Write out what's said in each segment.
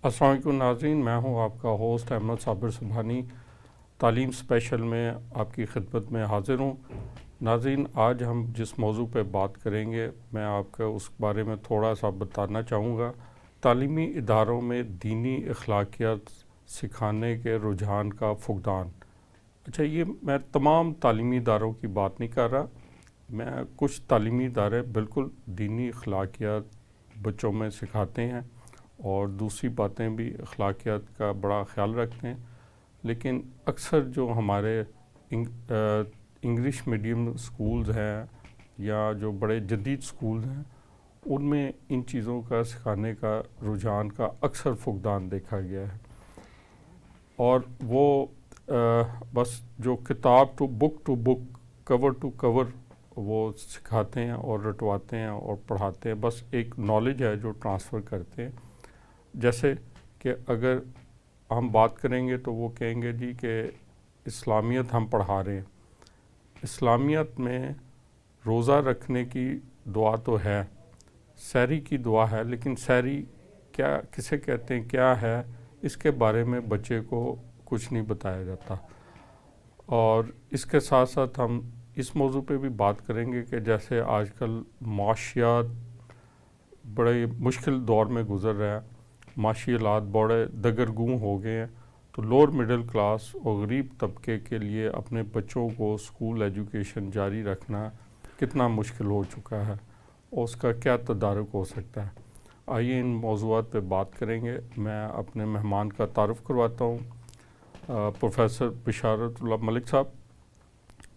السلام علیکم ناظرین، میں ہوں آپ کا ہوسٹ احمد صابر سبحانی۔ تعلیم اسپیشل میں آپ کی خدمت میں حاضر ہوں۔ ناظرین، آج ہم جس موضوع پہ بات کریں گے میں آپ کا اس بارے میں تھوڑا سا بتانا چاہوں گا۔ تعلیمی اداروں میں دینی اخلاقیات سکھانے کے رجحان کا فقدان۔ اچھا، یہ میں تمام تعلیمی اداروں کی بات نہیں کر رہا، میں کچھ تعلیمی ادارے بالکل دینی اخلاقیات بچوں میں سکھاتے ہیں اور دوسری باتیں بھی اخلاقیات کا بڑا خیال رکھتے ہیں، لیکن اکثر جو ہمارے انگلش میڈیم سکولز ہیں یا جو بڑے جدید سکولز ہیں ان میں ان چیزوں کا سکھانے کا رجحان کا اکثر فقدان دیکھا گیا ہے، اور وہ بس جو کتاب to book cover to cover وہ سکھاتے ہیں اور رٹواتے ہیں اور پڑھاتے ہیں، بس ایک نالج ہے جو ٹرانسفر کرتے ہیں۔ جیسے کہ اگر ہم بات کریں گے تو وہ کہیں گے جی کہ اسلامیت ہم پڑھا رہے ہیں، اسلامیت میں روزہ رکھنے کی دعا تو ہے، سحری کی دعا ہے، لیکن سحری کیا کسے کہتے ہیں، کیا ہے، اس کے بارے میں بچے کو کچھ نہیں بتایا جاتا۔ اور اس کے ساتھ ساتھ ہم اس موضوع پہ بھی بات کریں گے کہ جیسے آج کل معاشیات بڑے مشکل دور میں گزر رہا ہے، معاشی حالات بڑے دگرگوں ہو گئے ہیں، تو لوور مڈل کلاس اور غریب طبقے کے لیے اپنے بچوں کو اسکول ایجوکیشن جاری رکھنا کتنا مشکل ہو چکا ہے اور اس کا کیا تدارک ہو سکتا ہے۔ آئیے ان موضوعات پہ بات کریں گے۔ میں اپنے مہمان کا تعارف کرواتا ہوں۔ پروفیسر بشارت اللہ ملک صاحب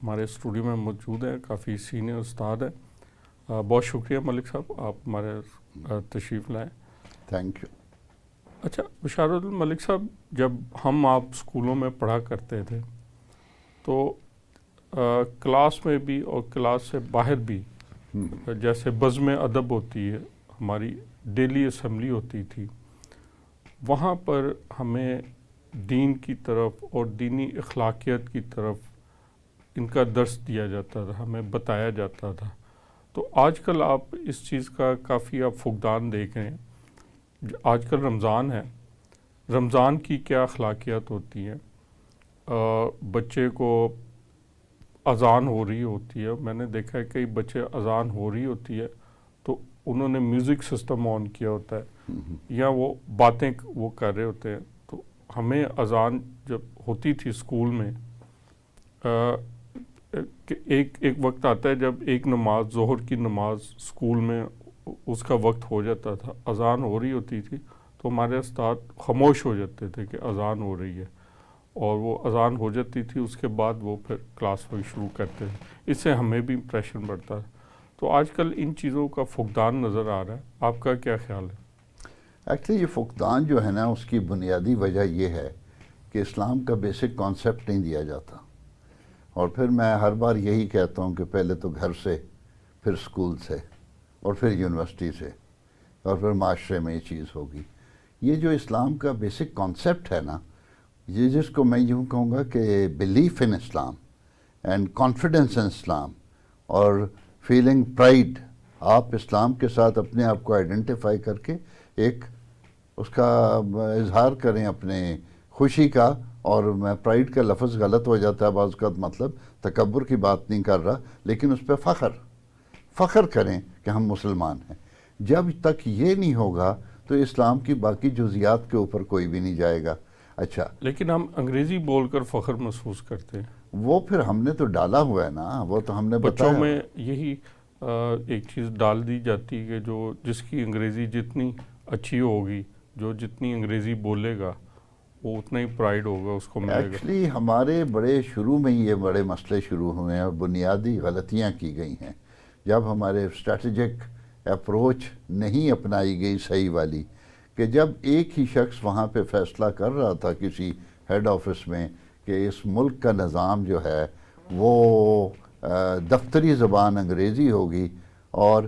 ہمارے اسٹوڈیو میں موجود ہیں، کافی سینئر استاد ہیں۔ بہت شکریہ ملک صاحب، آپ ہمارے تشریف لائیں۔ Thank you. اچھا بشارت الملک صاحب، جب آپ اسکولوں میں پڑھا کرتے تھے تو کلاس میں بھی اور کلاس سے باہر بھی جیسے بزم ادب ہوتی ہے، ہماری ڈیلی اسمبلی ہوتی تھی، وہاں پر ہمیں دین کی طرف اور دینی اخلاقیات کی طرف ان کا درس دیا جاتا تھا، ہمیں بتایا جاتا تھا۔ تو آج کل آپ اس چیز کا کافی فقدان دیکھ رہے ہیں۔ آج کل رمضان ہے، رمضان کی کیا اخلاقیات ہوتی ہیں؟ بچے کو اذان ہو رہی ہوتی ہے، میں نے دیکھا ہے کئی بچے اذان ہو رہی ہوتی ہے تو انہوں نے میوزک سسٹم آن کیا ہوتا ہے یا وہ باتیں وہ کر رہے ہوتے ہیں۔ تو ہمیں اذان جب ہوتی تھی اسکول میں، ایک وقت آتا ہے جب ایک نماز ظہر کی نماز اسکول میں اس کا وقت ہو جاتا تھا، اذان ہو رہی ہوتی تھی تو ہمارے استاد خاموش ہو جاتے تھے کہ اذان ہو رہی ہے، اور وہ اذان ہو جاتی تھی، اس کے بعد وہ پھر کلاس ورک شروع کرتے تھے۔ اس سے ہمیں بھی امپریشن بڑھتا ہے۔ تو آج کل ان چیزوں کا فقدان نظر آ رہا ہے، آپ کا کیا خیال ہے؟ ایکچولی یہ فقدان جو ہے نا، اس کی بنیادی وجہ یہ ہے کہ اسلام کا بیسک کانسیپٹ نہیں دیا جاتا، اور پھر میں ہر بار یہی کہتا ہوں کہ پہلے تو گھر سے، پھر اسکول سے، اور پھر یونیورسٹی سے، اور پھر معاشرے میں یہ چیز ہوگی۔ یہ جو اسلام کا بیسک کانسیپٹ ہے نا، یہ جس کو میں یوں کہوں گا کہ belief in Islam and confidence in Islam اور فیلنگ پرائڈ، آپ اسلام کے ساتھ اپنے آپ کو آئیڈینٹیفائی کر کے ایک اس کا اظہار کریں اپنے خوشی کا، اور میں پرائڈ کا لفظ غلط ہو جاتا ہے بعض اوقات، مطلب تکبر کی بات نہیں کر رہا، لیکن اس پہ فخر کریں کہ ہم مسلمان ہیں۔ جب تک یہ نہیں ہوگا تو اسلام کی باقی جزیات کے اوپر کوئی بھی نہیں جائے گا۔ اچھا، لیکن ہم انگریزی بول کر فخر محسوس کرتے ہیں، وہ پھر ہم نے تو ڈالا ہوا ہے نا، وہ تو ہم نے بچوں بتایا۔ میں یہی ایک چیز ڈال دی جاتی ہے کہ جس کی انگریزی جتنی اچھی ہوگی، جو جتنی انگریزی بولے گا وہ اتنا ہی پرائیڈ ہوگا، اس کو ملے گا۔ ایکچولی ہمارے بڑے شروع میں یہ بڑے مسئلے شروع ہوئے ہیں اور بنیادی غلطیاں کی گئی ہیں، جب ہمارے اسٹریٹجک اپروچ نہیں اپنائی گئی صحیح والی، کہ جب ایک ہی شخص وہاں پہ فیصلہ کر رہا تھا کسی ہیڈ آفس میں کہ اس ملک کا نظام جو ہے وہ دفتری زبان انگریزی ہوگی اور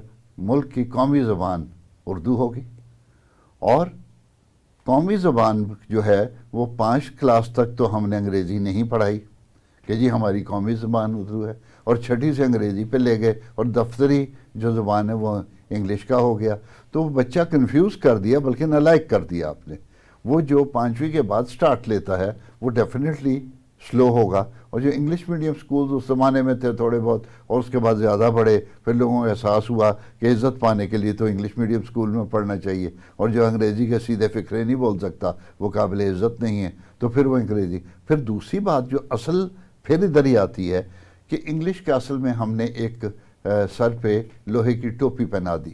ملک کی قومی زبان اردو ہوگی، اور قومی زبان جو ہے وہ 5 کلاس تک تو ہم نے انگریزی نہیں پڑھائی کہ جی ہماری قومی زبان اردو ہے، اور 6ٹھی سے انگریزی پہ لے گئے اور دفتری جو زبان ہے وہ انگلش کا ہو گیا، تو بچہ کنفیوز کر دیا، بلکہ نالائق کر دیا آپ نے۔ وہ جو 5ویں کے بعد سٹارٹ لیتا ہے وہ ڈیفینیٹلی سلو ہوگا. اور جو انگلش میڈیم سکولز اس زمانے میں تھے تھوڑے بہت اور اس کے بعد زیادہ بڑھے, پھر لوگوں کو احساس ہوا کہ عزت پانے کے لیے تو انگلش میڈیم سکول میں پڑھنا چاہیے, اور جو انگریزی کے سیدھے فقرے نہیں بول سکتا وہ قابل عزت نہیں ہے, تو پھر وہ انگریزی. پھر دوسری بات جو اصل پھر ادھر ہی آتی ہے کہ انگلش کے اصل میں ہم نے ایک سر پہ لوہے کی ٹوپی پہنا دی.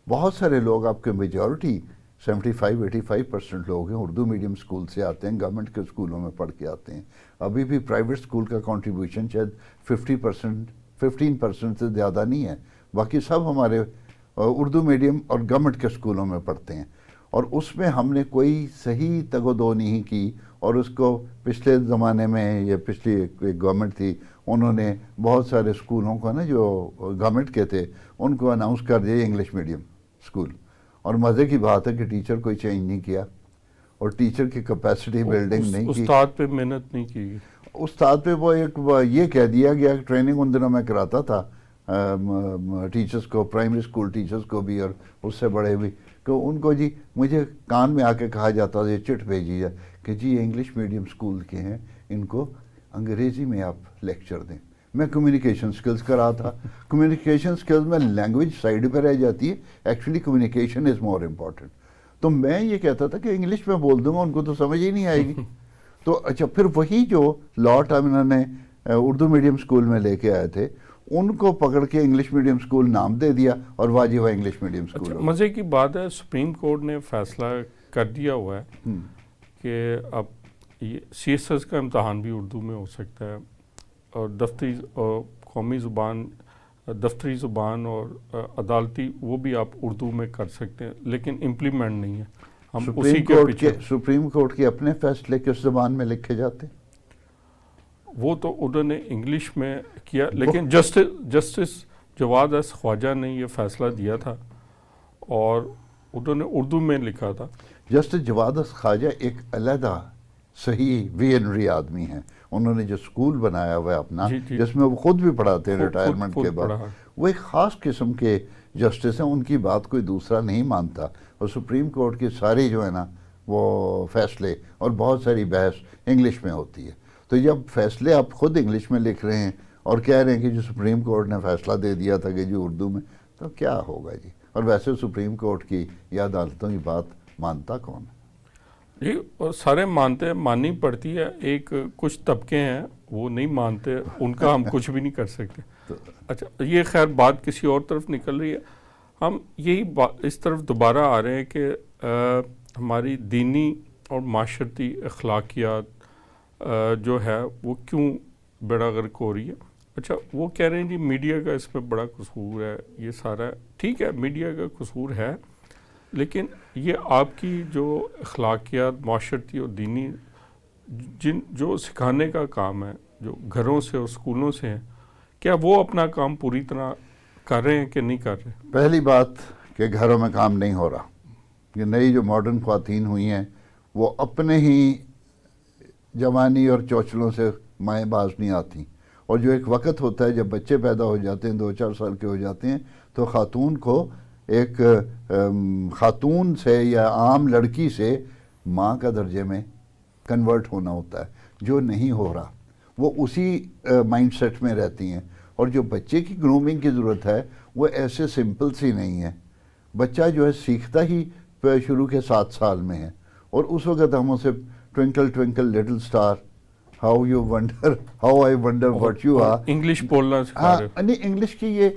بہت سارے لوگ, آپ کے میجورٹی 75-85% لوگ ہیں اردو میڈیم سکول سے آتے ہیں, گورنمنٹ کے سکولوں میں پڑھ کے آتے ہیں. ابھی بھی پرائیویٹ سکول کا کنٹریبیوشن شاید 15% سے زیادہ نہیں ہے, باقی سب ہمارے اردو میڈیم اور گورنمنٹ کے سکولوں میں پڑھتے ہیں. اور اس میں ہم نے کوئی صحیح تگ و دو نہیں کی, اور اس کو پچھلے زمانے میں یہ پچھلی ایک گورنمنٹ تھی, انہوں نے بہت سارے سکولوں کو نا جو گورنمنٹ کے تھے ان کو اناؤنس کر دیا انگلش میڈیم سکول. اور مزے کی بات ہے کہ ٹیچر کوئی چینج نہیں کیا, اور ٹیچر کی کیپیسٹی بلڈنگ نہیں کی, استاد پہ محنت نہیں کی. استاد پہ وہ ایک یہ کہہ دیا گیا, ٹریننگ ان دنوں میں کراتا تھا ٹیچرز کو, پرائمری اسکول ٹیچرز کو بھی اور اس سے بڑے بھی, کہ ان کو جی مجھے کان میں آ کے کہا جاتا تھا, یہ چٹ بھیجی ہے کہ جی یہ انگلش میڈیم اسکول کے ہیں, ان کو انگریزی میں آپ لیکچر دیں. میں کمیونیکیشن سکلز کرا تھا. کمیونیکیشن سکلز میں لینگویج سائڈ پہ رہ جاتی ہے, actually communication is more important. تو میں یہ کہتا تھا کہ انگلش میں بول دوں گا, ان کو تو سمجھ ہی نہیں آئے گی. تو اچھا پھر وہی جو لاٹ انہوں نے اردو میڈیم سکول میں لے کے آئے تھے ان کو پکڑ کے انگلش میڈیم سکول نام دے دیا, اور واجب ہے انگلش میڈیم سکول. مزے کی بات ہے, سپریم کورٹ نے فیصلہ کر دیا ہوا ہے کہ اب یہ سی ایس ایس کا امتحان بھی اردو میں ہو سکتا ہے, اور دفتری اور قومی زبان, دفتری زبان اور عدالتی وہ بھی آپ اردو میں کر سکتے ہیں, لیکن امپلیمنٹ نہیں ہے. ہم اسی کے پیچھے. سپریم کورٹ کے اپنے فیصلے کس زبان میں لکھے جاتے ہیں؟ وہ تو انہوں نے انگلش میں کیا, لیکن جسٹس جواد ایس خواجہ نے یہ فیصلہ دیا تھا اور انہوں نے اردو میں لکھا تھا. جسٹس جواد ایس خواجہ ایک علیحدہ صحیح ویژنری آدمی ہیں. انہوں نے جو سکول بنایا ہوا ہے اپنا, جس میں وہ خود بھی پڑھاتے ہیں ریٹائرمنٹ کے بعد, وہ ایک خاص قسم کے جسٹس ہیں, ان کی بات کوئی دوسرا نہیں مانتا. اور سپریم کورٹ کے سارے جو ہے نا وہ فیصلے اور بہت ساری بحث انگلش میں ہوتی ہے. تو جب فیصلے آپ خود انگلش میں لکھ رہے ہیں اور کہہ رہے ہیں کہ جو سپریم کورٹ نے فیصلہ دے دیا تھا کہ جو اردو میں, تو کیا ہوگا جی. اور ویسے سپریم کورٹ کی یا عدالتوں کی بات مانتا کون ہے جی؟ اور سارے مانتے ہیں, ماننی پڑتی ہے. ایک کچھ طبقے ہیں وہ نہیں مانتے, ان کا ہم کچھ بھی نہیں کر سکتے. اچھا یہ خیر بات کسی اور طرف نکل رہی ہے. ہم یہی اس طرف دوبارہ آ رہے ہیں کہ ہماری دینی اور معاشرتی اخلاقیات جو ہے وہ کیوں بیڑا غرق ہو رہی ہے. اچھا وہ کہہ رہے ہیں جی میڈیا کا اس پہ بڑا قصور ہے, یہ سارا ٹھیک ہے میڈیا کا قصور ہے, لیکن یہ آپ کی جو اخلاقیات معاشرتی اور دینی جو سکھانے کا کام ہے, جو گھروں سے اور اسکولوں سے ہیں, کیا وہ اپنا کام پوری طرح کر رہے ہیں کہ نہیں کر رہے؟ پہلی بات کہ گھروں میں کام نہیں ہو رہا. یہ نئی جو ماڈرن خواتین ہوئی ہیں وہ اپنے ہی جوانی اور چوچلوں سے مائیں باز نہیں آتی. اور جو ایک وقت ہوتا ہے جب بچے پیدا ہو جاتے ہیں 2-4 سال کے ہو جاتے ہیں, تو خاتون کو ایک خاتون سے یا عام لڑکی سے ماں کا درجے میں کنورٹ ہونا ہوتا ہے, جو نہیں ہو رہا. وہ اسی مائنڈ سیٹ میں رہتی ہیں. اور جو بچے کی گرومنگ کی ضرورت ہے وہ ایسے سمپل سی نہیں ہے. بچہ جو ہے سیکھتا ہی شروع کے 7 سال میں ہے, اور اس وقت ہم اسے twinkle twinkle little star, how you wonder how I wonder what you are, English بولنا سکھا رہے. نہیں, انگلش کی یہ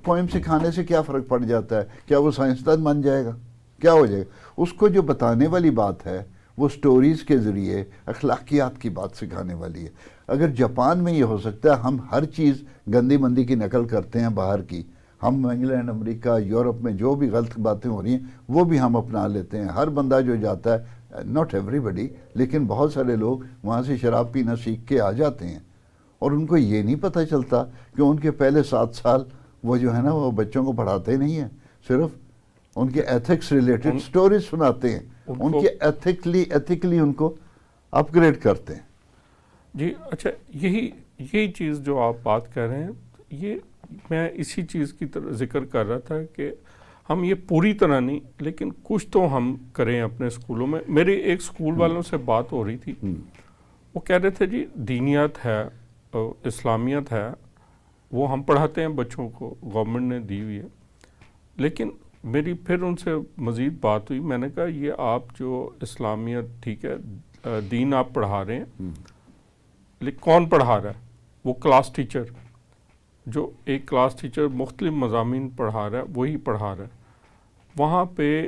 پوئم سکھانے سے کیا فرق پڑ جاتا ہے؟ کیا وہ سائنسدان بن جائے گا؟ کیا ہو جائے گا؟ اس کو جو بتانے والی بات ہے وہ سٹوریز کے ذریعے اخلاقیات کی بات سکھانے والی ہے. اگر جاپان میں یہ ہو سکتا ہے, ہم ہر چیز گندی مندی کی نقل کرتے ہیں باہر کی, ہم انگلینڈ امریکہ یورپ میں جو بھی غلط باتیں ہو رہی ہیں وہ بھی ہم اپنا لیتے ہیں. ہر بندہ جو جاتا ہے, ناٹ ایوری بڈی, لیکن بہت سارے لوگ وہاں سے شراب پینا سیکھ کے آ جاتے ہیں, اور ان کو یہ نہیں پتہ چلتا کہ ان کے پہلے 7 سال وہ جو ہے نا وہ بچوں کو پڑھاتے نہیں ہیں, صرف ان کے ایتھکس ریلیٹڈ سٹوریز سناتے ہیں, ان کے ایتھیکلی ان کو اپ گریڈ کرتے ہیں. جی اچھا, یہی چیز جو آپ بات کر رہے ہیں, یہ میں اسی چیز کی طرح ذکر کر رہا تھا کہ ہم یہ پوری طرح نہیں لیکن کچھ تو ہم کریں اپنے اسکولوں میں. میری ایک اسکول والوں سے بات ہو رہی تھی, وہ کہہ رہے تھے جی دینیات ہے, اسلامیت ہے, وہ ہم پڑھاتے ہیں بچوں کو, گورنمنٹ نے دی ہوئی ہے. لیکن میری پھر ان سے مزید بات ہوئی, میں نے کہا یہ آپ جو اسلامیت ٹھیک ہے دین آپ پڑھا رہے ہیں, لیکن کون پڑھا رہا ہے؟ وہ کلاس ٹیچر, جو ایک کلاس ٹیچر مختلف مضامین پڑھا رہا ہے وہی پڑھا رہا ہے. وہاں پہ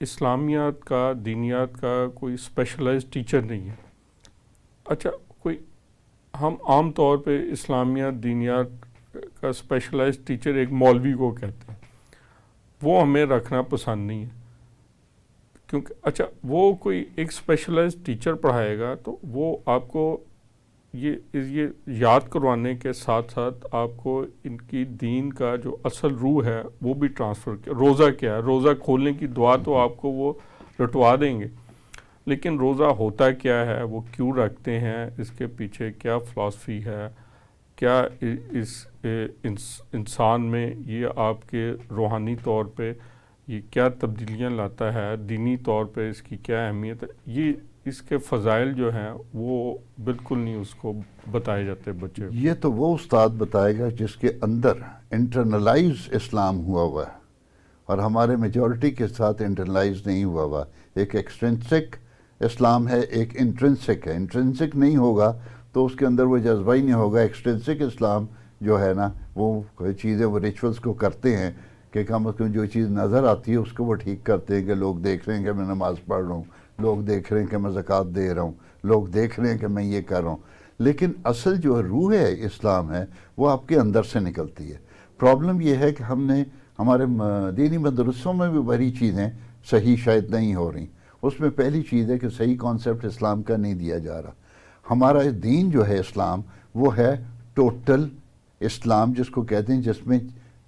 اسلامیات کا دینیات کا کوئی اسپیشلائز ٹیچر نہیں ہے. اچھا کوئی ہم عام طور پہ اسلامیات دینیات کا اسپیشلائز ٹیچر ایک مولوی کو کہتے ہیں, وہ ہمیں رکھنا پسند نہیں ہے کیونکہ اچھا وہ کوئی ایک اسپیشلائز ٹیچر پڑھائے گا تو وہ آپ کو یہ یاد کروانے کے ساتھ ساتھ آپ کو ان کی دین کا جو اصل روح ہے وہ بھی ٹرانسفر کیا. روزہ کیا ہے, روزہ کھولنے کی دعا تو آپ کو وہ رٹوا دیں گے, لیکن روزہ ہوتا کیا ہے, وہ کیوں رکھتے ہیں, اس کے پیچھے کیا فلاسفی ہے, کیا اس انسان میں یہ آپ کے روحانی طور پہ یہ کیا تبدیلیاں لاتا ہے, دینی طور پہ اس کی کیا اہمیت ہے, یہ اس کے فضائل جو ہیں وہ بالکل نہیں اس کو بتائے جاتے بچے. یہ تو وہ استاد بتائے گا جس کے اندر انٹرنلائز اسلام ہوا ہے, اور ہمارے میجورٹی کے ساتھ انٹرنلائز نہیں ہوا. ایک ایکسٹرنسک اسلام ہے, ایک انٹرنسک ہے. انٹرنسک نہیں ہوگا تو اس کے اندر وہ جذبہ ہی نہیں ہوگا. ایکسٹرنسک اسلام جو ہے نا, وہ چیزیں وہ ریچولز کو کرتے ہیں کہ کم از کم جو چیز نظر آتی ہے اس کو وہ ٹھیک کرتے ہیں کہ لوگ دیکھ رہے ہیں کہ میں نماز پڑھ رہا ہوں, لوگ دیکھ رہے ہیں کہ میں زکوٰۃ دے رہا ہوں, لوگ دیکھ رہے ہیں کہ میں یہ کر رہا ہوں. لیکن اصل جو روح ہے اسلام ہے وہ آپ کے اندر سے نکلتی ہے. پرابلم یہ ہے کہ ہم نے ہمارے دینی مدرسوں میں بھی بڑی چیزیں صحیح شاید نہیں ہو رہی. اس میں پہلی چیز ہے کہ صحیح کانسیپٹ اسلام کا نہیں دیا جا رہا. ہمارا دین جو ہے اسلام وہ ہے ٹوٹل اسلام جس کو کہتے ہیں, جس میں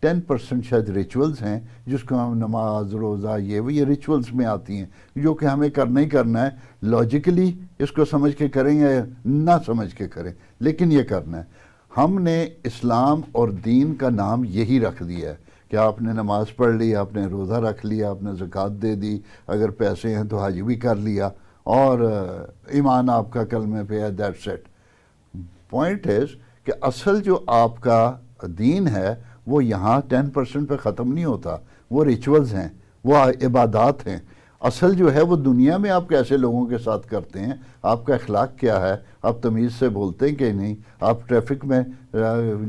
10% شاید ریچولز ہیں, جس کو ہم نماز روزہ یہ ریچولز میں آتی ہیں, جو کہ ہمیں کرنا ہی کرنا ہے. لاجیکلی اس کو سمجھ کے کریں یا نہ سمجھ کے کریں, لیکن یہ کرنا ہے. ہم نے اسلام اور دین کا نام یہی رکھ دیا ہے کہ آپ نے نماز پڑھ لی, آپ نے روزہ رکھ لیا, آپ نے زکوٰۃ دے دی, اگر پیسے ہیں تو حج بھی کر لیا, اور ایمان آپ کا کلمے پہ ہے, دیٹس اٹ. پوائنٹ از کہ اصل جو آپ کا دین ہے وہ یہاں 10% پہ ختم نہیں ہوتا. وہ ریچولز ہیں, وہ عبادات ہیں. اصل جو ہے وہ دنیا میں آپ کیسے لوگوں کے ساتھ کرتے ہیں, آپ کا اخلاق کیا ہے, آپ تمیز سے بولتے ہیں کہ نہیں, آپ ٹریفک میں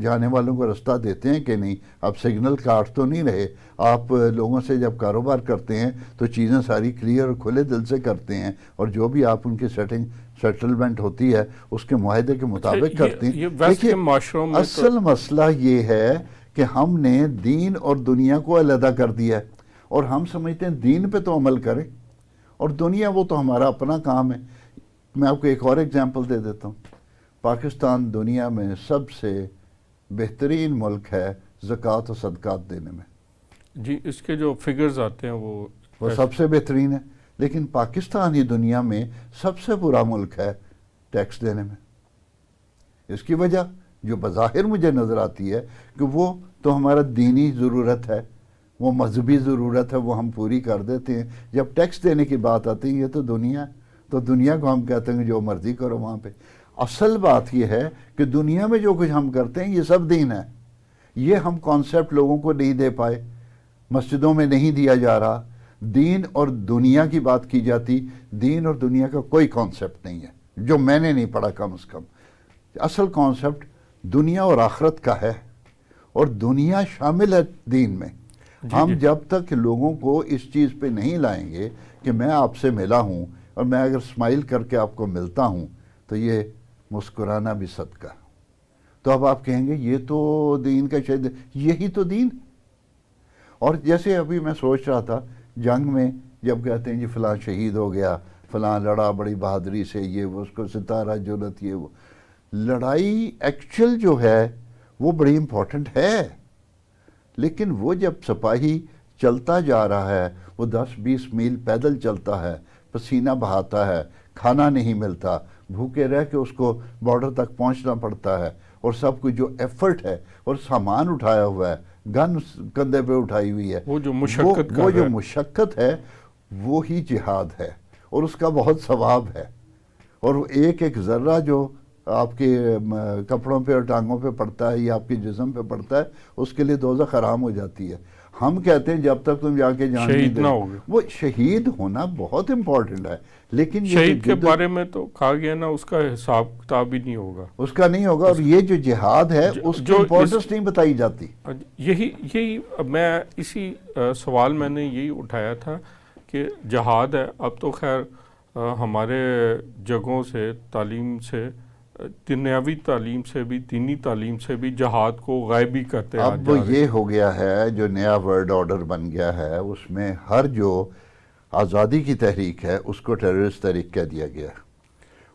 جانے والوں کو رستہ دیتے ہیں کہ نہیں, آپ سگنل کاٹ تو نہیں رہے, آپ لوگوں سے جب کاروبار کرتے ہیں تو چیزیں ساری کلیئر اور کھلے دل سے کرتے ہیں, اور جو بھی آپ ان کی سیٹلمنٹ ہوتی ہے اس کے معاہدے کے مطابق کرتے ہیں. دیکھیے معاشروں میں اصل مسئلہ یہ ہے کہ ہم نے دین اور دنیا کو علیحدہ کر دیا ہے, اور ہم سمجھتے ہیں دین پہ تو عمل کریں اور دنیا وہ تو ہمارا اپنا کام ہے. میں آپ کو ایک اور ایگزامپل دے دیتا ہوں. پاکستان دنیا میں سب سے بہترین ملک ہے زکوٰۃ و صدقات دینے میں. جی اس کے جو فگرز آتے ہیں وہ سب سے بہترین ہے, لیکن پاکستان ہی دنیا میں سب سے برا ملک ہے ٹیکس دینے میں. اس کی وجہ جو بظاہر مجھے نظر آتی ہے کہ وہ تو ہمارا دینی ضرورت ہے, وہ مذہبی ضرورت ہے, وہ ہم پوری کر دیتے ہیں. جب ٹیکس دینے کی بات آتی ہے یہ تو دنیا کو ہم کہتے ہیں جو مرضی کرو وہاں پہ. اصل بات یہ ہے کہ دنیا میں جو کچھ ہم کرتے ہیں یہ سب دین ہے. یہ ہم کانسیپٹ لوگوں کو نہیں دے پائے, مسجدوں میں نہیں دیا جا رہا. دین اور دنیا کی بات کی جاتی, دین اور دنیا کا کوئی کانسیپٹ نہیں ہے جو میں نے نہیں پڑھا کم از کم. اصل کانسیپٹ دنیا اور آخرت کا ہے, اور دنیا شامل ہے دین میں. ہم جب تک لوگوں کو اس چیز پہ نہیں لائیں گے کہ میں آپ سے ملا ہوں اور میں اگر اسمائل کر کے آپ کو ملتا ہوں تو یہ مسکرانا بھی صدقہ, تو اب آپ کہیں گے یہ تو دین کا شاید یہی تو دین. اور جیسے ابھی میں سوچ رہا تھا جنگ میں جب کہتے ہیں جی فلاں شہید ہو گیا, فلاں لڑا بڑی بہادری سے, یہ وہ اس کو ستارہ جرت, یہ وہ لڑائی ایکچوئل جو ہے وہ بڑی امپورٹنٹ ہے. لیکن وہ جب سپاہی چلتا جا رہا ہے, وہ 10-20 میل پیدل چلتا ہے, پسینہ بہاتا ہے, کھانا نہیں ملتا, بھوکے رہ کے اس کو بارڈر تک پہنچنا پڑتا ہے, اور سب کچھ جو ایفرٹ ہے اور سامان اٹھایا ہوا ہے, گن کندھے پہ اٹھائی ہوئی ہے، وہ جو مشقت وہ جو مشقت ہے وہی جہاد ہے، اور اس کا بہت ثواب ہے، اور ایک ایک ذرہ جو آپ کے کپڑوں پہ اور ٹانگوں پہ پڑتا ہے یا آپ کے جسم پہ پڑتا ہے اس کے لیے دوزخ حرام ہو جاتی ہے۔ ہم کہتے ہیں جب تک تم جا کے جان نہیں دے، وہ شہید ہونا بہت امپورٹنٹ ہے، لیکن شہید کے بارے میں تو کہا گیا نا اس کا حساب کتاب ہی نہیں ہوگا، اس کا نہیں ہوگا، اور یہ جو جہاد ہے اس کی امپورٹنس نہیں بتائی جاتی۔ یہی میں اسی سوال میں نے یہی اٹھایا تھا کہ جہاد ہے، اب تو خیر ہمارے جگہوں سے تعلیم سے، دنیاوی تعلیم سے بھی، دینی تعلیم سے بھی جہاد کو غائب ہی کرتے آ جا رہے ہیں۔ اب یہ ہو گیا ہے جو نیا ورلڈ آرڈر بن گیا ہے، اس میں ہر جو آزادی کی تحریک ہے اس کو ٹیررسٹ تحریک کہہ دیا گیا ہے،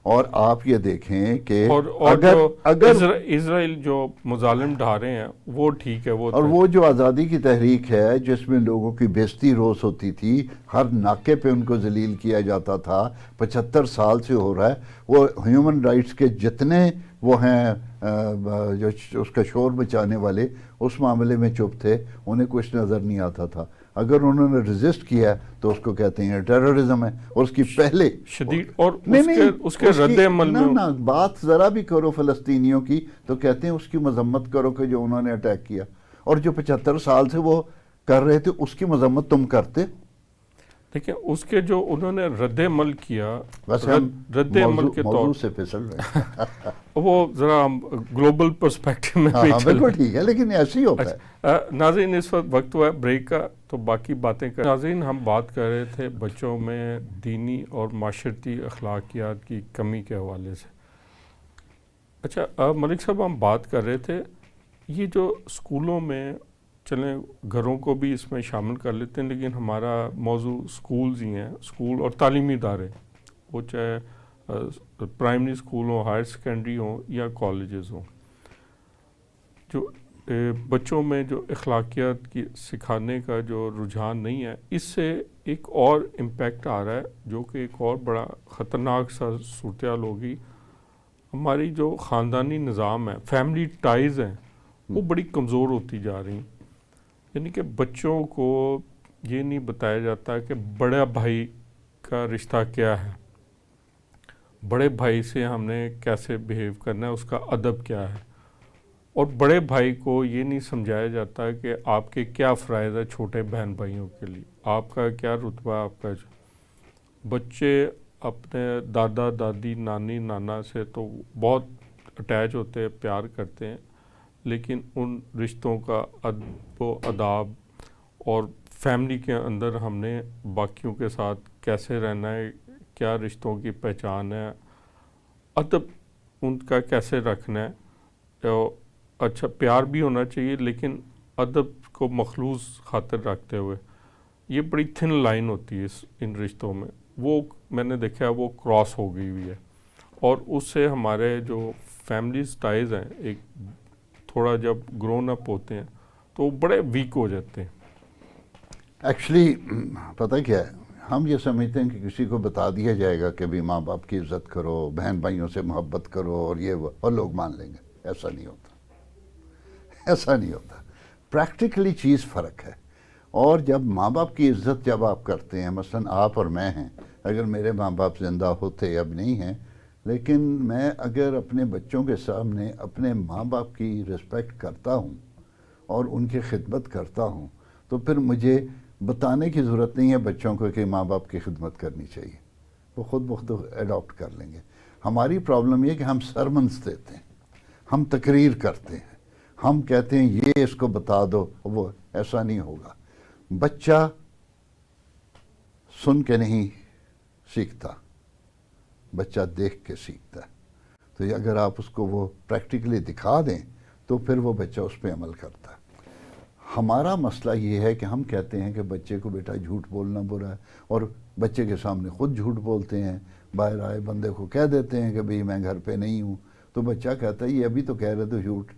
اور آپ یہ دیکھیں کہ اگر اسرائیل جو مظالم ڈھا رہے ہیں وہ ٹھیک ہے، اور وہ جو آزادی کی تحریک ہے جس میں لوگوں کی بےزتی روز ہوتی تھی، ہر ناکے پہ ان کو ذلیل کیا جاتا تھا، 75 سال سے ہو رہا ہے، وہ ہیومن رائٹس کے جتنے وہ ہیں جو اس کا شور مچانے والے اس معاملے میں چپ تھے، انہیں کچھ نظر نہیں آتا تھا۔ اگر انہوں نے ریزسٹ کیا تو اس کو کہتے ہیں ٹیررزم ہے، اور اس کی پہلے شدید اور اس کے رد عمل میں نہ بات ذرا بھی کرو فلسطینیوں کی تو کہتے ہیں اس کی مذمت کرو کہ جو انہوں نے اٹیک کیا، اور جو 75 سال سے وہ کر رہے تھے اس کی مذمت تم کرتے۔ دیکھیں اس کے جو انہوں نے رد عمل کیا، رد عمل کے طور سے پھسل رہے وہ ذرا گلوبل پرسپیکٹو میں بھی بالکل ٹھیک ہے، لیکن ایسے ہی ہوتا ہے۔ ناظرین اس وقت ہوا ہے بریک کا، تو باقی باتیں کر ناظرین ہم بات کر رہے تھے بچوں میں دینی اور معاشرتی اخلاقیات کی کمی کے حوالے سے۔ اچھا ملک صاحب، ہم بات کر رہے تھے یہ جو اسکولوں میں، چلیں گھروں کو بھی اس میں شامل کر لیتے ہیں، لیکن ہمارا موضوع اسکولز ہی ہیں، اسکول اور تعلیمی ادارے، وہ چاہے پرائمری اسکول ہوں، ہائر سیکنڈری ہوں یا کالجز ہوں، جو بچوں میں جو اخلاقیات کی سکھانے کا جو رجحان نہیں ہے، اس سے ایک اور امپیکٹ آ رہا ہے جو کہ ایک اور بڑا خطرناک سا صورتحال ہوگی۔ ہماری جو خاندانی نظام ہے، فیملی ٹائز ہیں، وہ بڑی کمزور ہوتی جا رہی ہیں، یعنی کہ بچوں کو یہ نہیں بتایا جاتا کہ بڑا بھائی کا رشتہ کیا ہے، بڑے بھائی سے ہم نے کیسے بیہیو کرنا ہے، اس کا ادب کیا ہے، اور بڑے بھائی کو یہ نہیں سمجھایا جاتا کہ آپ کے کیا فرائض ہے چھوٹے بہن بھائیوں کے لیے، آپ کا کیا رتبہ، آپ کا بچے اپنے دادا دادی نانی نانا سے تو بہت اٹیچ ہوتے ہیں، پیار کرتے ہیں، لیکن ان رشتوں کا ادب و آداب اور فیملی کے اندر ہم نے باقیوں کے ساتھ کیسے رہنا ہے، کیا رشتوں کی پہچان ہے، ادب ان کا کیسے رکھنا ہے، اچھا پیار بھی ہونا چاہیے لیکن ادب کو مخلوص خاطر رکھتے ہوئے، یہ بڑی تھن لائن ہوتی ہے ان رشتوں میں، وہ میں نے دیکھا ہے وہ کراس ہو گئی ہوئی ہے، اور اس سے ہمارے جو فیملی سٹائز ہیں ایک تھوڑا جب گرون اپ ہوتے ہیں تو وہ بڑے ویک ہو جاتے ہیں۔ ایکچولی پتہ کیا ہے، ہم یہ سمجھتے ہیں کہ کسی کو بتا دیا جائے گا کہ بھی ماں باپ کی عزت کرو، بہن بھائیوں سے محبت کرو، اور یہ وہ، اور لوگ مان لیں گے۔ ایسا نہیں ہوتا، ایسا نہیں ہوتا، پریکٹیکلی چیز فرق ہے۔ اور جب ماں باپ کی عزت جب آپ کرتے ہیں، مثلا آپ اور میں ہیں، اگر میرے ماں باپ زندہ ہوتے، اب نہیں ہیں، لیکن میں اگر اپنے بچوں کے سامنے اپنے ماں باپ کی رسپیکٹ کرتا ہوں اور ان کی خدمت کرتا ہوں، تو پھر مجھے بتانے کی ضرورت نہیں ہے بچوں کو کہ ماں باپ کی خدمت کرنی چاہیے، وہ خود بخود ایڈاپٹ کر لیں گے۔ ہماری پرابلم یہ کہ ہم سرمنس دیتے ہیں، ہم تقریر کرتے ہیں، ہم کہتے ہیں یہ اس کو بتا دو، وہ ایسا نہیں ہوگا۔ بچہ سن کے نہیں سیکھتا، بچہ دیکھ کے سیکھتا ہے، تو اگر آپ اس کو وہ پریکٹیکلی دکھا دیں تو پھر وہ بچہ اس پہ عمل کرتا ہے۔ ہمارا مسئلہ یہ ہے کہ ہم کہتے ہیں کہ بچے کو بیٹا جھوٹ بولنا برا ہے، اور بچے کے سامنے خود جھوٹ بولتے ہیں، باہر آئے بندے کو کہہ دیتے ہیں کہ بھئی میں گھر پہ نہیں ہوں، تو بچہ کہتا ہے یہ ابھی تو کہہ رہے تو جھوٹ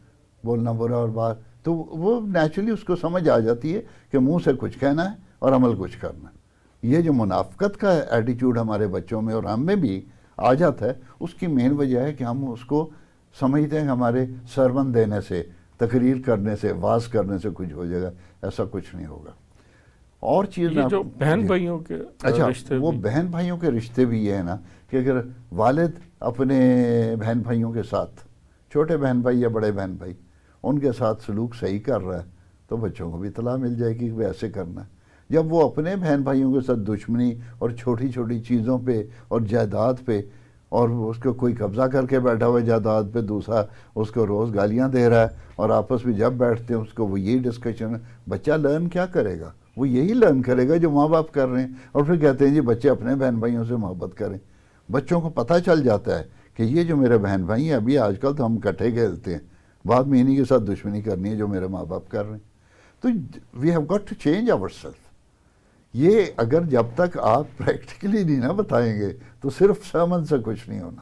بولنا برا، اور باہر تو وہ نیچرلی اس کو سمجھ آ جاتی ہے کہ منہ سے کچھ کہنا ہے اور عمل کچھ کرنا ہے۔ یہ جو منافقت کا ایٹیچیوڈ ہمارے بچوں میں اور ہم میں بھی آ جاتا ہے، اس کی مین وجہ ہے کہ ہم اس کو سمجھتے ہیں کہ ہمارے سرمن دینے سے تقریر کرنے سے واز کرنے سے کچھ ہو جائے گا، ایسا کچھ نہیں ہوگا۔ اور چیز یہ جو بہن بھائیوں کے اچھا رشتے وہ بھی، بہن بھائیوں کے رشتے بھی یہ ہے نا کہ اگر والد اپنے بہن بھائیوں کے ساتھ، چھوٹے بہن بھائی یا بڑے بہن بھائی، ان کے ساتھ سلوک صحیح کر رہا ہے تو بچوں کو بھی اطلاع مل جائے گی کہ وہ ایسے کرنا ہے۔ جب وہ اپنے بہن بھائیوں کے ساتھ دشمنی اور چھوٹی چھوٹی چیزوں پہ اور جائیداد پہ، اور اس کو کوئی قبضہ کر کے بیٹھا ہوا ہے جائیداد پہ، دوسرا اس کو روز گالیاں دے رہا ہے، اور آپس میں جب بیٹھتے ہیں اس کو وہ یہی ڈسکشن ہے، بچہ لرن کیا کرے گا؟ وہ یہی لرن کرے گا جو ماں باپ کر رہے ہیں، اور پھر کہتے ہیں جی بچے اپنے بہن بھائیوں سے محبت کریں۔ بچوں کو پتہ چل جاتا ہے کہ یہ جو میرے بہن بھائی ہیں، ابھی آج کل تو ہم کٹھے کھیلتے ہیں، بعد میں انہی کے ساتھ دشمنی کرنی ہے جو میرے ماں باپ کر رہے ہیں۔ تو we have got to change our self. یہ اگر جب تک آپ پریکٹیکلی نہیں نہ بتائیں گے تو صرف سرمن سے کچھ نہیں ہونا۔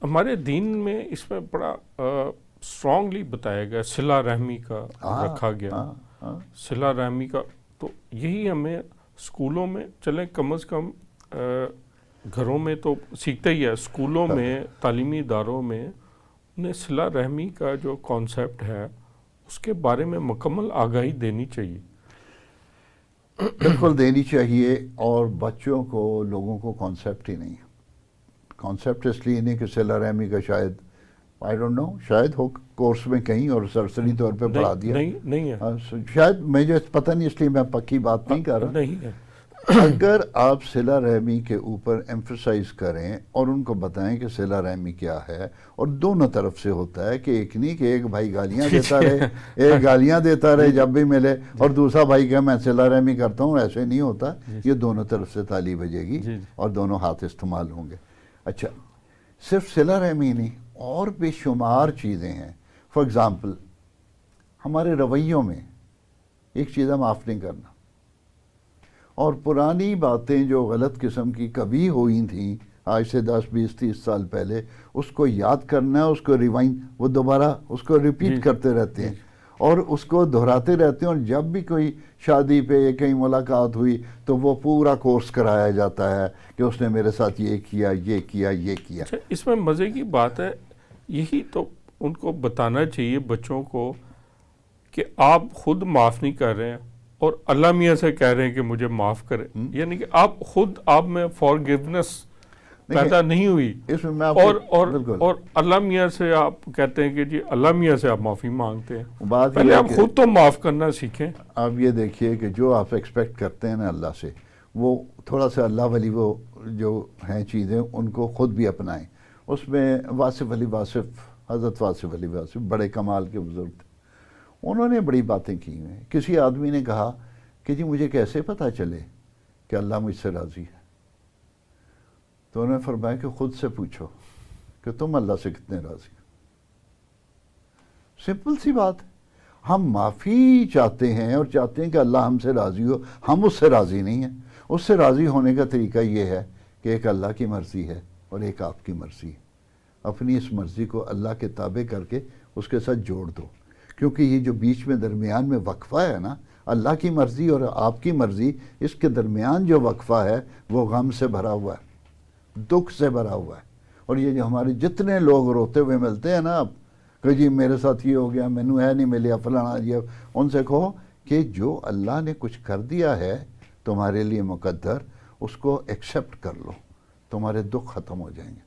ہمارے دین میں اس میں بڑا اسٹرانگلی بتایا گیا، صلہ رحمی کا رکھا گیا، صلہ رحمی کا۔ تو یہی ہمیں اسکولوں میں چلیں کم از کم، گھروں میں تو سیکھتے ہی ہے، اسکولوں میں تعلیمی اداروں میں انہیں صلہ رحمی کا جو کانسیپٹ ہے اس کے بارے میں مکمل آگاہی دینی چاہیے۔ بالکل دینی چاہیے، اور بچوں کو، لوگوں کو کانسیپٹ ہی نہیں ہے۔ کانسیپٹ اس لیے نہیں کہ صلہ رحمی کا شاید آئی ڈونٹ نو، شاید ہو کورس میں کہیں اور سرسری طور پہ پڑھا دیا، نہیں ہے، شاید مجھے پتہ نہیں، اس لیے میں پکی بات نہیں کر رہا۔ نہیں ہے۔ اگر آپ صلہ رحمی کے اوپر ایمفسائز کریں اور ان کو بتائیں کہ صلہ رحمی کیا ہے، اور دونوں طرف سے ہوتا ہے کہ ایک نہیں کہ ایک بھائی گالیاں دیتا رہے، ایک گالیاں دیتا رہے جب بھی ملے، اور دوسرا بھائی کہ میں صلہ رحمی کرتا ہوں، ایسے نہیں ہوتا۔ یہ دونوں طرف سے تالی بجے گی اور دونوں ہاتھ استعمال ہوں گے۔ اچھا، صرف صلہ رحمی نہیں، اور بے شمار چیزیں ہیں۔ فار ایگزامپل، ہمارے رویوں میں ایک چیز ہے معاف نہیں کرنا، اور پرانی باتیں جو غلط قسم کی کبھی ہوئی تھیں آج سے 10 20 30 سال پہلے، اس کو یاد کرنا ہے، اس کو ریوائنڈ، وہ دوبارہ اس کو ریپیٹ کرتے رہتے ہیں اور اس کو دہراتے رہتے ہیں، اور جب بھی کوئی شادی پہ یا کہیں ملاقات ہوئی تو وہ پورا کورس کرایا جاتا ہے کہ اس نے میرے ساتھ یہ کیا، یہ کیا، یہ کیا۔ اچھا، اس میں مزے کی بات ہے، یہی تو ان کو بتانا چاہیے بچوں کو کہ آپ خود معاف نہیں کر رہے ہیں اور اللہ میاں سے کہہ رہے ہیں کہ مجھے معاف کرے، یعنی کہ آپ خود، آپ میں فارگیونیس پیدا نہیں ہوئی، اس میں میں اور اللہ میاں سے آپ کہتے ہیں کہ جی اللہ میاں سے آپ معافی مانگتے ہیں۔ بات پہلے آپ خود تو معاف کرنا سیکھیں۔ آپ یہ دیکھیے کہ جو آپ ایکسپیکٹ کرتے ہیں نا اللہ سے، وہ تھوڑا سا اللہ والی وہ جو ہیں چیزیں ان کو خود بھی اپنائیں۔ اس میں واصف علی واصف، حضرت واصف علی واصف بڑے کمال کے بزرگ تھے، انہوں نے بڑی باتیں کی ہیں۔ کسی آدمی نے کہا کہ جی مجھے کیسے پتہ چلے کہ اللہ مجھ سے راضی ہے؟ تو انہوں نے فرمایا کہ خود سے پوچھو کہ تم اللہ سے کتنے راضی ہو۔ سمپل سی بات ہے۔ ہم معافی چاہتے ہیں اور چاہتے ہیں کہ اللہ ہم سے راضی ہو، ہم اس سے راضی نہیں ہیں۔ اس سے راضی ہونے کا طریقہ یہ ہے کہ ایک اللہ کی مرضی ہے اور ایک آپ کی مرضی ہے۔ اپنی اس مرضی کو اللہ کے تابع کر کے اس کے ساتھ جوڑ دو، کیونکہ یہ جو بیچ میں درمیان میں وقفہ ہے نا، اللہ کی مرضی اور آپ کی مرضی، اس کے درمیان جو وقفہ ہے وہ غم سے بھرا ہوا ہے، دکھ سے بھرا ہوا ہے۔ اور یہ جو ہمارے جتنے لوگ روتے ہوئے ملتے ہیں نا اب کہ جی میرے ساتھ یہ ہو گیا، مینوں ہے نہیں ملیا، فلانا جی، ان سے کہو کہ جو اللہ نے کچھ کر دیا ہے تمہارے لیے مقدر، اس کو ایکسیپٹ کر لو، تمہارے دکھ ختم ہو جائیں گے۔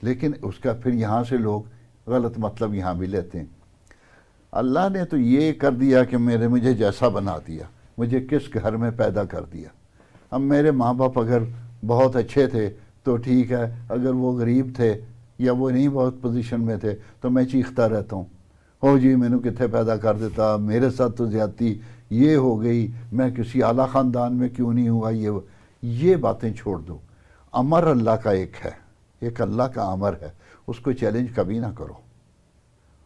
لیکن اس کا پھر یہاں سے لوگ غلط مطلب یہاں بھی لیتے ہیں۔ اللہ نے تو یہ کر دیا کہ مجھے جیسا بنا دیا، مجھے کس گھر میں پیدا کر دیا۔ اب میرے ماں باپ اگر بہت اچھے تھے تو ٹھیک ہے، اگر وہ غریب تھے یا وہ نہیں بہت پوزیشن میں تھے تو میں چیختا رہتا ہوں، ہو جی مینوں کتنے پیدا کر دیتا، میرے ساتھ تو زیادتی یہ ہو گئی، میں کسی اعلیٰ خاندان میں کیوں نہیں ہوا۔ یہ باتیں چھوڑ دو۔ امر اللہ کا ایک ہے، ایک اللہ کا امر ہے، اس کو چیلنج کبھی نہ کرو۔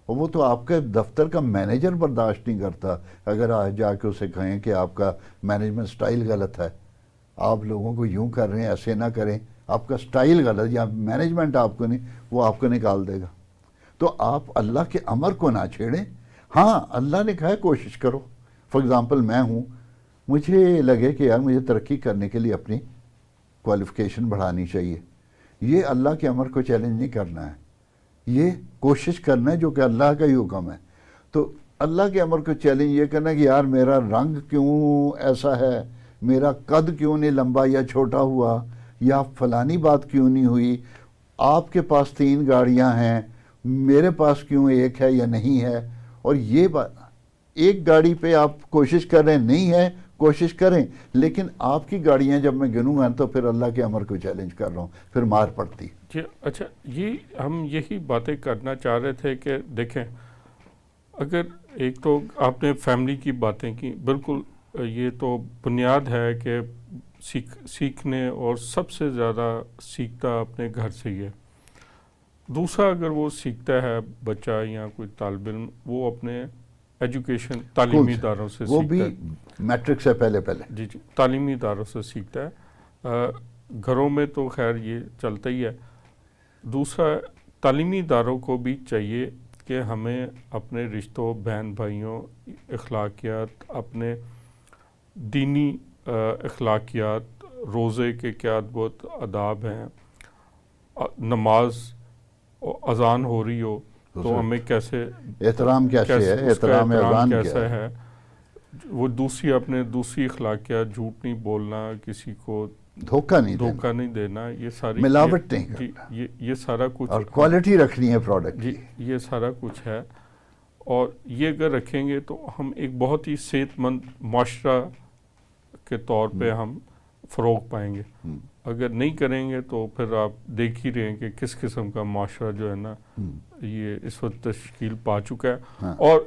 اور وہ تو آپ کے دفتر کا مینیجر برداشت نہیں کرتا اگر آج جا کے اسے کہیں کہ آپ کا مینجمنٹ سٹائل غلط ہے، آپ لوگوں کو یوں کر رہے ہیں، ایسے نہ کریں، آپ کا سٹائل غلط یا مینجمنٹ آپ کو نہیں، وہ آپ کو نکال دے گا۔ تو آپ اللہ کے امر کو نہ چھیڑیں۔ ہاں اللہ نے کہا ہے کوشش کرو۔ فار ایگزامپل میں ہوں، مجھے لگے کہ یار مجھے ترقی کرنے کے لیے اپنی کوالیفیکیشن بڑھانی چاہیے، یہ اللہ کے امر کو چیلنج نہیں کرنا ہے، یہ کوشش کرنا ہے جو کہ اللہ کا ہی حکم ہے۔ تو اللہ کے امر کو چیلنج یہ کرنا کہ یار میرا رنگ کیوں ایسا ہے، میرا قد کیوں نہیں لمبا یا چھوٹا ہوا، یا فلانی بات کیوں نہیں ہوئی، آپ کے پاس 3 گاڑیاں ہیں میرے پاس کیوں ایک ہے یا نہیں ہے. اور یہ بات، ایک گاڑی پہ آپ کوشش کر رہے ہیں، نہیں ہے کوشش کریں، لیکن آپ کی گاڑیاں جب میں گنوں گا تو پھر اللہ کے امر کو چیلنج کر رہا ہوں، پھر مار پڑتی. جی اچھا، یہ ہم یہی باتیں کرنا چاہ رہے تھے کہ دیکھیں، اگر ایک تو آپ نے فیملی کی باتیں کی، بالکل یہ تو بنیاد ہے کہ سیکھنے اور سب سے زیادہ سیکھتا اپنے گھر سے ہی ہے. دوسرا، اگر وہ سیکھتا ہے بچہ یا کوئی طالب علم، وہ اپنے ایجوکیشن تعلیمی اداروں سے وہ بھی سیکھتا ہے. میٹرک سے پہلے جی تعلیمی اداروں سے سیکھتا ہے. گھروں میں تو خیر یہ چلتا ہی ہے. دوسرا، تعلیمی اداروں کو بھی چاہیے کہ ہمیں اپنے رشتوں، بہن بھائیوں، اخلاقیات، اپنے دینی اخلاقیات، روزے کے کیا بہت آداب ہیں، نماز اذان ہو رہی ہو تو ہمیں کیسے احترام کیسے ہے، اس کا احترام اذان کیسا ہے. وہ دوسری اخلاقیات، جھوٹ نہیں بولنا، کسی کو دھوکہ نہیں دینا، یہ ساری ملاوٹ نہیں جی کرنا، یہ سارا کچھ، اور کوالٹی رکھنی ہے پروڈکٹ جی کی. یہ سارا کچھ ہے. اور یہ اگر رکھیں گے تو ہم ایک بہت ہی صحت مند معاشرہ کے طور پہ ہم فروغ پائیں گے. اگر نہیں کریں گے تو پھر آپ دیکھ ہی رہے ہیں کہ کس قسم کا معاشرہ جو ہے نا یہ اس وقت تشکیل پا چکا ہے. اور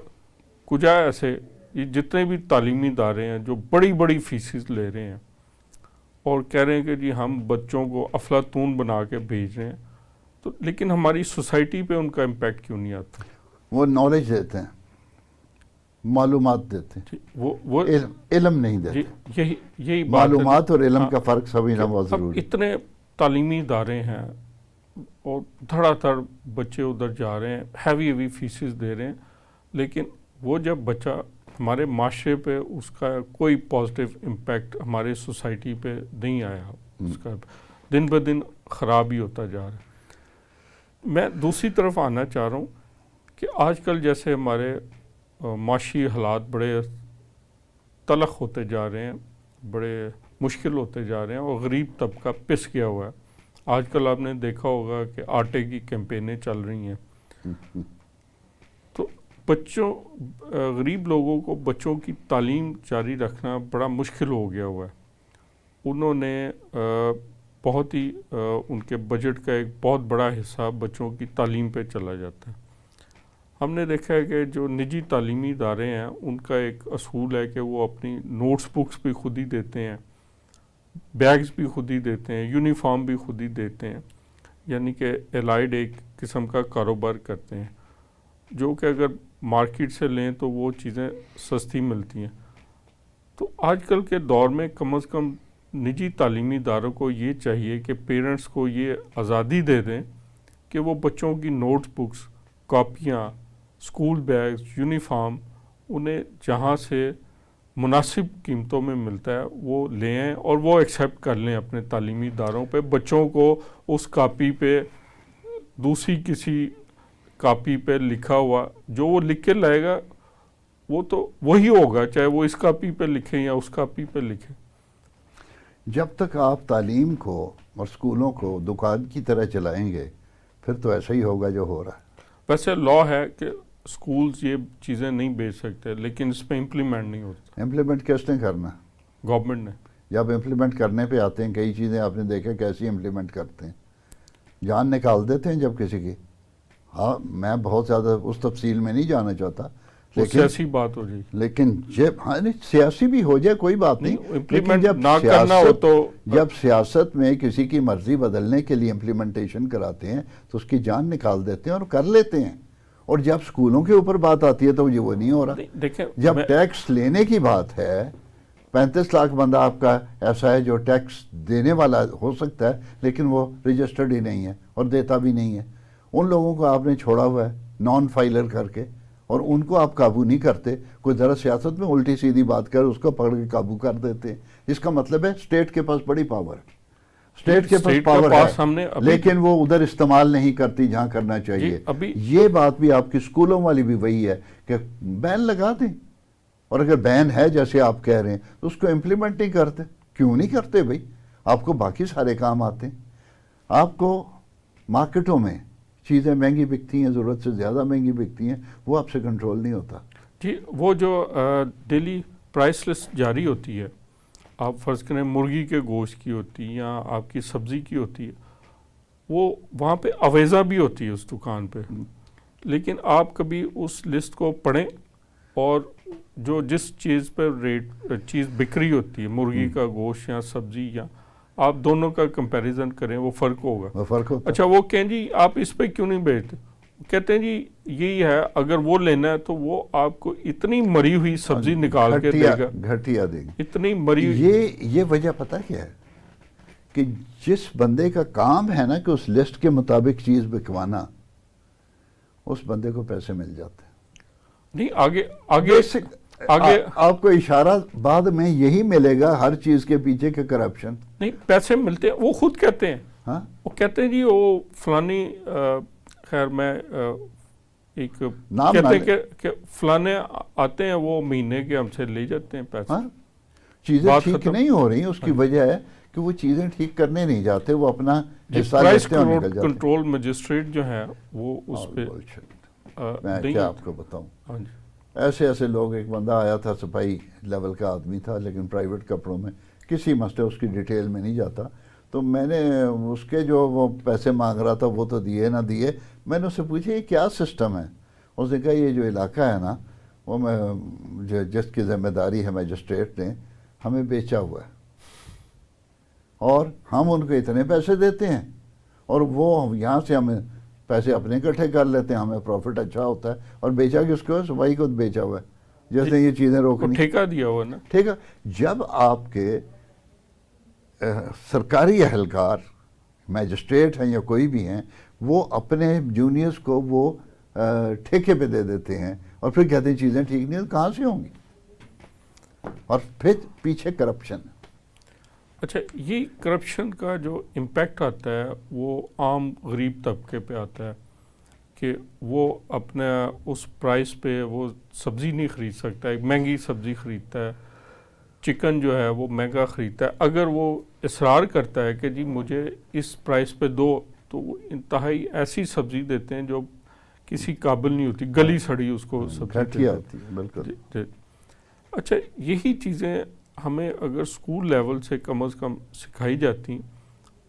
کچھ ایسے یہ جتنے بھی تعلیمی ادارے ہیں جو بڑی بڑی فیسز لے رہے ہیں اور کہہ رہے ہیں کہ جی ہم بچوں کو افلاطون بنا کے بھیج رہے ہیں، تو لیکن ہماری سوسائٹی پہ ان کا امپیکٹ کیوں نہیں آتا؟ وہ نالج دیتے ہیں، معلومات دیتے ہیں، وہ علم نہیں دیتے. یہی بات ہے. معلومات اور علم کا فرق سمجھنا بہت ضروری ہے. اتنے تعلیمی ادارے ہیں اور دھڑا دھڑ بچے ادھر جا رہے ہیں، ہیوی فیسز دے رہے ہیں، لیکن وہ جب بچہ ہمارے معاشرے پہ اس کا کوئی پازیٹیو امپیکٹ ہمارے سوسائٹی پہ نہیں آیا، اس کا دن بہ دن خراب ہی ہوتا جا رہا ہے. میں دوسری طرف آنا چاہ رہا ہوں کہ آج کل جیسے ہمارے معاشی حالات بڑے تلخ ہوتے جا رہے ہیں، بڑے مشکل ہوتے جا رہے ہیں، اور غریب طبقہ پس گیا ہوا ہے. آج کل آپ نے دیکھا ہوگا کہ آٹے کی کیمپینیں چل رہی ہیں، تو غریب لوگوں کو بچوں کی تعلیم جاری رکھنا بڑا مشکل ہو گیا ہوا ہے. انہوں نے بہت ہی ان کے بجٹ کا ایک بہت بڑا حصہ بچوں کی تعلیم پہ چلا جاتا ہے. ہم نے دیکھا ہے کہ جو نجی تعلیمی ادارے ہیں ان کا ایک اصول ہے کہ وہ اپنی نوٹس بکس بھی خود ہی دیتے ہیں، بیگز بھی خود ہی دیتے ہیں، یونیفارم بھی خود ہی دیتے ہیں، یعنی کہ الائڈ ایک قسم کا کاروبار کرتے ہیں، جو کہ اگر مارکیٹ سے لیں تو وہ چیزیں سستی ملتی ہیں. تو آج کل کے دور میں کم از کم نجی تعلیمی اداروں کو یہ چاہیے کہ پیرنٹس کو یہ آزادی دے دیں کہ وہ بچوں کی نوٹ بکس، کاپیاں، اسکول بیگز، یونیفارم انہیں جہاں سے مناسب قیمتوں میں ملتا ہے وہ لیں اور وہ ایکسیپٹ کر لیں اپنے تعلیمی اداروں پہ. بچوں کو اس کاپی پہ دوسری کسی کاپی پہ لکھا ہوا جو وہ لکھ کے لائے گا وہ تو وہی ہوگا، چاہے وہ اس کاپی پہ لکھیں یا اس کاپی پہ لکھیں. جب تک آپ تعلیم کو اور اسکولوں کو دکان کی طرح چلائیں گے پھر تو ایسا ہی ہوگا جو ہو رہا ہے. ویسے لا ہے کہ اسکولز یہ چیزیں نہیں بیچ سکتے، لیکن اس پہ امپلیمنٹ نہیں ہوتا. امپلیمنٹ کس نے کرنا؟ گورنمنٹ نے. جب امپلیمنٹ کرنے پہ آتے ہیں کئی چیزیں آپ نے دیکھا کیسی امپلیمنٹ کرتے ہیں، جان نکال دیتے ہیں جب کسی کی. ہاں میں بہت زیادہ اس تفصیل میں نہیں جانا چاہتا، لیکن سیاسی بات ہو جائے، لیکن جب سیاسی بھی ہو جائے کوئی بات نہیں، لیکن جب سیاست میں کسی کی مرضی بدلنے کے لیے امپلیمنٹیشن کراتے ہیں تو اس کی جان نکال دیتے ہیں اور کر لیتے ہیں. اور جب اسکولوں کے اوپر بات آتی ہے تو یہ وہ نہیں ہو رہا. جب ٹیکس لینے کی بات ہے، 35 لاکھ بندہ آپ کا ایسا ہے جو ٹیکس دینے والا ہو سکتا ہے لیکن وہ رجسٹرڈ ہی نہیں ہے اور دیتا بھی نہیں ہے. ان لوگوں کو آپ نے چھوڑا ہوا ہے نان فائلر کر کے، اور ان کو آپ قابو نہیں کرتے. کوئی ذرا سیاست میں الٹی سیدھی بات کر اس کو پکڑ کے قابو کر دیتے ہیں. اس کا مطلب ہے اسٹیٹ کے پاس بڑی پاور ہے. اسٹیٹ کے اسٹیٹ کے پاور پاس ہم نے ہے لیکن وہ ادھر استعمال نہیں کرتی جہاں کرنا چاہیے. یہ بات بھی آپ کی اسکولوں والی بھی وہی ہے کہ بین لگا دیں, اور اگر بین ہے جیسے آپ کہہ رہے ہیں تو اس کو امپلیمنٹ نہیں کرتے. کیوں نہیں کرتے بھائی؟ آپ کو باقی سارے کام آتے ہیں. آپ کو مارکیٹوں میں چیزیں مہنگی بکتی ہیں, ضرورت سے زیادہ مہنگی بکتی ہیں, وہ آپ سے کنٹرول نہیں ہوتا. جی وہ جو ڈیلی پرائس لسٹ جاری ہوتی ہے, آپ فرض کریں مرغی کے گوشت کی ہوتی ہے یا آپ کی سبزی کی ہوتی ہے, وہ وہاں پہ اویزہ بھی ہوتی ہے اس دکان پہ, لیکن آپ کبھی اس لسٹ کو پڑھیں اور جو جس چیز پر ریٹ چیز بکری ہوتی ہے, مرغی کا گوشت یا سبزی, یا آپ دونوں کا کمپیریزن کریں, وہ فرق ہوگا. وہ فرق ہوتا. اچھا وہ کہیں جی آپ اس پہ کیوں نہیں بیچتے؟ کہتے ہیں جی یہی ہے, اگر وہ لینا ہے تو وہ آپ کو اتنی مری ہوئی سبزی نکال کے دے گا, گھٹیا دے گا, اتنی مری ہوئی. یہ وجہ پتہ کیا ہے کہ جس بندے کا کام ہے نا کہ اس لسٹ کے مطابق چیز بکوانا, اس بندے کو پیسے مل جاتے ہیں. نہیں آگے آپ کو اشارہ بعد میں یہی ملے گا ہر چیز کے پیچھے کہ کرپشن. نہیں پیسے ملتے ہیں, وہ خود کہتے ہیں. ہاں وہ کہتے ہیں جی وہ فلانی, خیر میں ایک کہتے ہیں کہ فلانے آتے ہیں وہ مہینے کے ہم سے لے جاتے ہیں پیسے. ہاں چیزیں ٹھیک نہیں ہو رہی, اس کی وجہ ہے کہ وہ چیزیں ٹھیک کرنے نہیں جاتے, وہ اپنا حصہ لیتے ہیں اور نکل جاتے ہیں. کنٹرول مجسٹریٹ جو ہے وہ اس پہ میں کیا آپ کو بتاؤں. ہاں جی ایسے لوگ, ایک بندہ آیا تھا صفائی لیول کا آدمی تھا لیکن پرائیویٹ کپڑوں میں, کسی مسئلے اس کی ڈیٹیل میں نہیں جاتا, تو میں نے اس کے جو وہ پیسے مانگ رہا تھا وہ تو دیے نہ دیے, میں نے اس سے پوچھا یہ کیا سسٹم ہے؟ اس نے کہا یہ جو علاقہ ہے نا وہ میں جس کی ذمہ داری ہے میجسٹریٹ نے ہمیں بیچا ہوا ہے, اور ہم ان کو اتنے پیسے دیتے ہیں اور وہ یہاں سے ہمیں پیسے اپنے اکٹھے کر لیتے ہیں, ہمیں پروفٹ اچھا ہوتا ہے, اور بیچا کس کو ہے؟ صفائی کو بیچا ہوا ہے, جیسے یہ چیزیں روکنی. ٹھیکہ دیا ہوا نا. ٹھیک ہے, جب آپ کے سرکاری اہلکار میجسٹریٹ ہیں یا کوئی بھی ہیں وہ اپنے جونیئرز کو وہ ٹھیکے پہ دے دیتے ہیں اور پھر کہتے ہیں چیزیں ٹھیک نہیں, کہاں سے ہوں گی؟ اور پھر پیچھے کرپشن. اچھا یہ کرپشن کا جو امپیکٹ آتا ہے وہ عام غریب طبقے پہ آتا ہے کہ وہ اپنے اس پرائس پہ وہ سبزی نہیں خرید سکتا, ایک مہنگی سبزی خریدتا ہے, چکن جو ہے وہ مہنگا خریدتا ہے. اگر وہ اصرار کرتا ہے کہ جی مجھے اس پرائس پہ دو, تو وہ انتہائی ایسی سبزی دیتے ہیں جو کسی قابل نہیں ہوتی, گلی سڑی اس کو سبزی دیتے ہیں. بالکل. اچھا یہی چیزیں ہمیں اگر اسکول لیول سے کم از کم سکھائی جاتی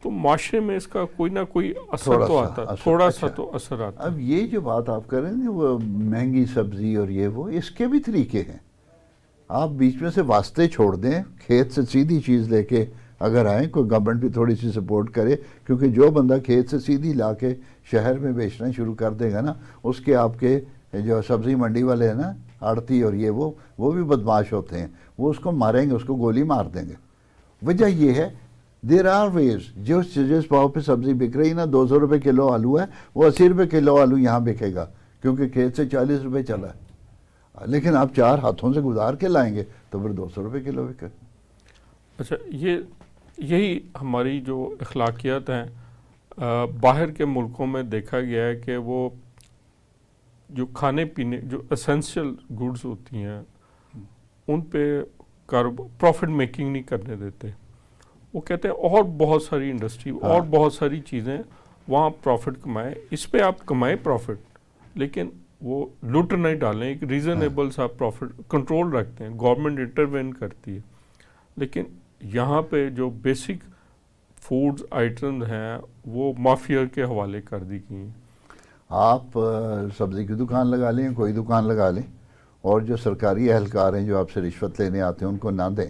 تو معاشرے میں اس کا کوئی نہ کوئی اثر تو آتا, تھوڑا سا تو اثر آتا. اب یہ جو بات آپ کر رہے ہیں وہ مہنگی سبزی اور یہ وہ, اس کے بھی طریقے ہیں. آپ بیچ میں سے واسطے چھوڑ دیں, کھیت سے سیدھی چیز لے کے اگر آئیں, کوئی گورنمنٹ بھی تھوڑی سی سپورٹ کرے, کیونکہ جو بندہ کھیت سے سیدھی لا کے شہر میں بیچنا شروع کر دے گا نا, اس کے آپ کے جو سبزی منڈی والے ہیں نا, آڑتی اور یہ وہ بھی بدماش ہوتے ہیں, وہ اس کو ماریں گے, اس کو گولی مار دیں گے. وجہ یہ ہے دیر آر ویز, جس بھاؤ پہ سبزی بک رہی نا, 200 روپے کلو آلو ہے, وہ 80 روپے کلو آلو یہاں بکے گا کیونکہ کھیت سے 40 روپے چلا ہے, لیکن آپ 4 ہاتھوں سے گزار کے لائیں گے تو پھر 200 روپے کلو بکے. اچھا یہی ہماری جو اخلاقیات ہیں, باہر کے ملکوں میں دیکھا گیا ہے کہ وہ جو کھانے پینے جو اسینشیل گڈز ہوتی ہیں ان پہ پروفٹ میکنگ نہیں کرنے دیتے. وہ کہتے ہیں اور بہت ساری انڈسٹری اور بہت ساری چیزیں وہاں پروفٹ کمائیں, اس پہ آپ کمائیں پروفٹ, لیکن وہ لوٹ نہیں ڈالیں, ایک ریزنیبل سا پروفٹ کنٹرول رکھتے ہیں. گورنمنٹ انٹروین کرتی ہے, لیکن یہاں پہ جو بیسک فوڈ آئٹمز ہیں وہ مافیا کے حوالے کر دی گئی ہیں. آپ سبزی کی دکان لگا لیں, کوئی دکان لگا لیں, اور جو سرکاری اہلکار ہیں جو آپ سے رشوت لینے آتے ہیں ان کو نہ دیں,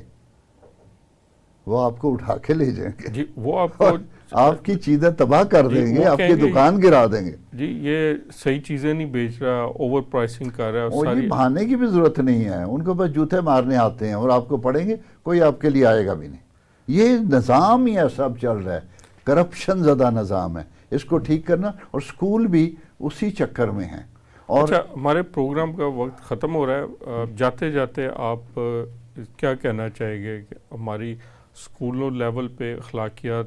وہ آپ کو اٹھا کے لے جائیں گے. جی وہ آپ کو آپ کی چیزیں تباہ کر دیں گے, آپ کی دکان گرا دیں گے. جی یہ صحیح چیزیں نہیں بیچ رہا, اوور پرائسنگ کر رہا ہے. اور یہ بہانے کی بھی ضرورت نہیں ہے, ان کو بس جوتے مارنے آتے ہیں اور آپ کو پڑیں گے, کوئی آپ کے لیے آئے گا بھی نہیں. یہ نظام ہی ایسا چل رہا ہے, کرپشن زدہ نظام ہے, اس کو ٹھیک کرنا, اور سکول بھی اسی چکر میں ہیں. اور اچھا ہمارے پروگرام کا وقت ختم ہو رہا ہے, جاتے جاتے آپ کیا کہنا چاہیں گے کہ ہماری اسکولوں لیول پہ اخلاقیات